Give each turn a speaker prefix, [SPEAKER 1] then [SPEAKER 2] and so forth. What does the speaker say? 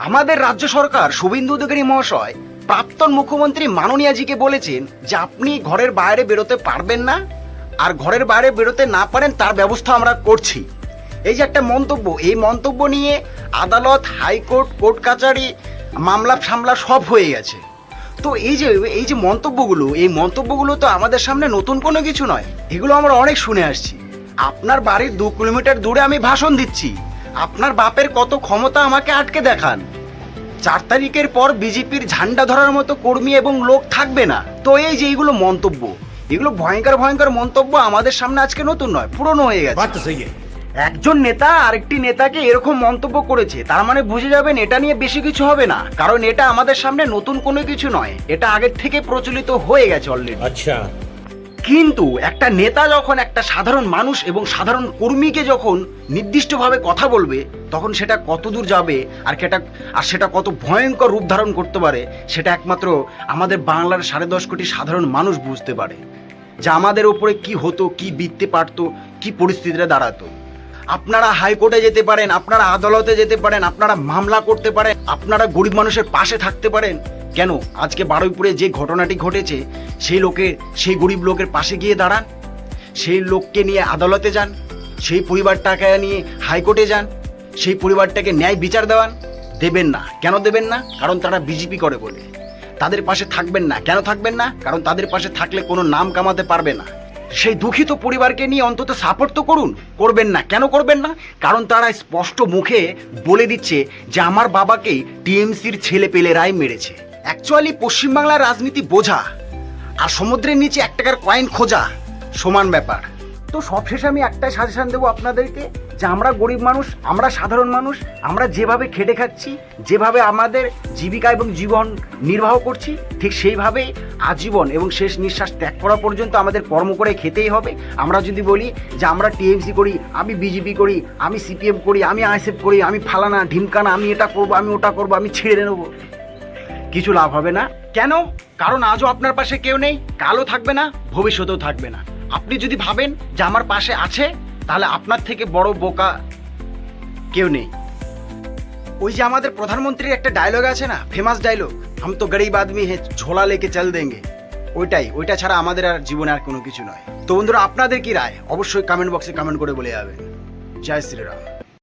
[SPEAKER 1] আমাদের রাজ্য সরকার শুভেন্দু অধিকারী মহাশয় প্রাক্তন মুখ্যমন্ত্রী মাননীয়াজিকে বলেছেন যে আপনি ঘরের বাইরে বেরোতে পারবেন না, আর ঘরের বাইরে বেরোতে না পারেন তার ব্যবস্থা আমরা করছি। এই যে একটা মন্তব্য, এই মন্তব্য নিয়ে আদালত, হাইকোর্ট, কোর্ট কাচারি, মামলা সামলা সব হয়ে গেছে। তো এই যে মন্তব্যগুলো, এই মন্তব্যগুলো তো আমাদের সামনে নতুন কোনো কিছু নয়, এগুলো আমরা অনেক শুনে আসছি। আপনার বাড়ির 2 কিলোমিটার দূরে আমি ভাষণ দিচ্ছি, আপনার বাপের কত ক্ষমতা আমাকে আটকে দেখান। 4 তারিখের পর বিজেপির ঝান্ডা ধরার মতো কর্মী এবং লোক থাকবে না। তো এই যে এইগুলো মন্তব্য, এগুলো ভয়ঙ্কর ভয়ঙ্কর মন্তব্য আমাদের সামনে আজকে নতুন নয়, পুরনো হয়ে গেছে। একজন নেতা আরেকটি নেতাকে এরকম মন্তব্য করেছে, তার মানে বুঝে যাবেন এটা নিয়ে বেশি কিছু হবে না, কারণ এটা আমাদের সামনে নতুন কোনো কিছু নয়, এটা আগের থেকে প্রচলিত হয়ে গেছে অলরেডি। আচ্ছা, কিন্তু একটা নেতা যখন একটা সাধারণ মানুষ এবং সাধারণ কর্মীকে যখন নির্দিষ্টভাবে কথা বলবে, তখন সেটা কত দূর যাবে আর সেটা কত ভয়ঙ্কর রূপ ধারণ করতে পারে, সেটা একমাত্র আমাদের বাংলার 10.5 কোটি সাধারণ মানুষ বুঝতে পারে, যে আমাদের ওপরে কি হতো, কি বিততে পারতো, কি পরিস্থিতিটা দাঁড়াতো। আপনারা হাইকোর্টে যেতে পারেন, আপনারা আদালতে যেতে পারেন, আপনারা মামলা করতে পারেন, আপনারা গরিব মানুষের পাশে থাকতে পারেন, কেন আজকে বারুইপুরে যে ঘটনাটি ঘটেছে সেই গরিব লোকের পাশে গিয়ে দাঁড়ান, সেই লোককে নিয়ে আদালতে যান, সেই পরিবারটাকে নিয়ে হাইকোর্টে যান, সেই পরিবারটাকে ন্যায় বিচার দেবেন না। কেন দেবেন না? কারণ তারা বিজেপি করে বলে। তাদের পাশে থাকবেন না। কেন থাকবেন না? কারণ তাদের পাশে থাকলে কোনো নাম কামাতে পারবে না। সেই দুঃখিত পরিবারকে নিয়ে অন্তত সাপোর্ট তো করবেন না। কেন করবেন না? কারণ তারা স্পষ্ট মুখে বলে দিচ্ছে যে আমার বাবাকেই টিএমসির ছেলেপেলেরাই মেরেছে। অ্যাকচুয়ালি পশ্চিমবাংলার রাজনীতি বোঝা আর সমুদ্রের নিচে 1 টাকার কয়েন খোঁজা সমান ব্যাপার। তো সবশেষে আমি একটাই সাজেশন দেবো আপনাদেরকে, যে আমরা গরিব মানুষ, আমরা সাধারণ মানুষ, আমরা যেভাবে খেটে খাচ্ছি, যেভাবে আমাদের জীবিকা এবং জীবন নির্বাহ করছি, ঠিক সেইভাবেই আজীবন এবং শেষ নিঃশ্বাস ত্যাগ করা পর্যন্ত আমাদের কর্ম করে খেতেই হবে। আমরা যদি বলি যে আমরা টিএমসি করি, আমি বিজেপি করি, আমি সিপিএম করি, আমি আইএসএফ করি, আমি ফালানা ঢিমকানা, আমি এটা করবো, আমি ওটা করবো, আমি ছেড়ে নেবো, কিছু লাভ হবে না। কেন? কারণ আজও আপনার পাশে কেউ নেই, কালও থাকবে না, ভবিষ্যতেও থাকবে না। আপনি যদি ভাবেন যে আমার পাশে আছে, তাহলে আপনার থেকে বড় বোকা কেউ নেই। ওই যে আমাদের প্রধানমন্ত্রীর একটা ডায়লগ আছে না, ফেমাস ডায়লগ, হাম তো গরিব আদমি হে ঝোলা লেকে চল দেঙ্গে, ওইটা ছাড়া আমাদের আর জীবনে আর কোনো কিছু নয়। তো বন্ধুরা, আপনাদের কি রায় অবশ্যই কমেন্ট বক্সে কমেন্ট করে বলে যাবেন। জয় শ্রীরাম।